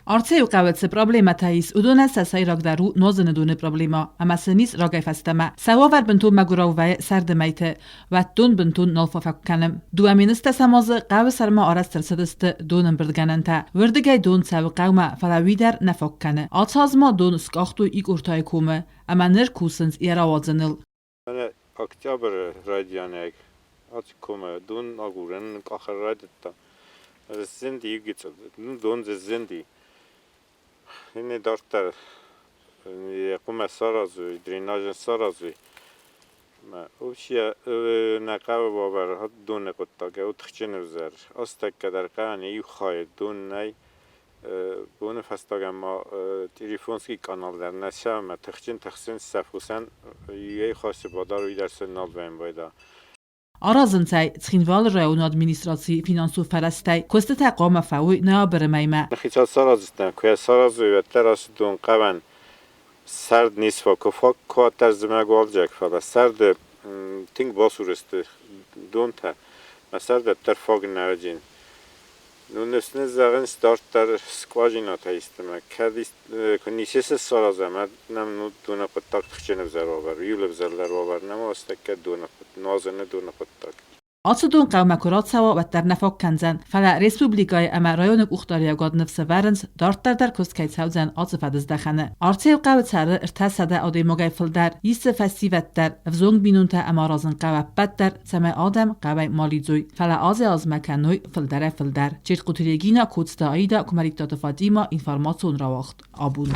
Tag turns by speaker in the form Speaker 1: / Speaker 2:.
Speaker 1: Arceu qawetse problema tais udona sasai ragdaru nozene dune problema ama senis ragay fastama sawavar bentun magurawwe sardemaite wattun bentun nolfafakkanem duaminista samozı qaw sarma arastır sıdıstı donen birdgananta wirdigay don saw qawma falawider nafakkane atsazma don skachtu ik urtay kume ama ner kusens irawazanil
Speaker 2: Ana oktyabr radyanek açkume don aguren qaxar radetta zindi gitsa don zindi Yine dörtler kume sarazu, drenajın sarazu. Ma ovşiya ne kahve babar hat done kotta ke utxçen üzer. Astak kadar kani yuxay don ney. Bunu fastagam ma telefonski kanallar neşame txçen safusan yey xası badar uydersen nalben bayda.
Speaker 1: Arazıntay txinval rayon administrasi finansu farastay kostata qama fawi nabermayma
Speaker 2: Nxita sarazistan kuya sarazu ve teras don qavan serd nisfa kofak ko terzime olacak falan. Serd ting basuriste don ta. Mesela de terfag nerjin. Nunnesne zagin starter skvajina ta istemek. Kadis konişese sarazama nem nu dona patak txçen zarover. Yule zerler var. Nem astak dona nazene dona patak.
Speaker 1: Atsudun qawma kurat sawa و در نفاق کنزن فلا رسپوبلیکای اما رایون اختاریا گاد نفس ورنز دارتر در کسکای سوزن آصف دزدخانه آرتیو قوت سر ارتساده آدی مگای فلدر یست فستیوت در افزونگ بینونتا اما رازن قوت بد در سمه آدم قوی مالی زوی فلا آزی از مکنوی فلدر چیت قطریگینا کودستا ایدا کماریک داتا فادیما اینفارماسون را وقت آبون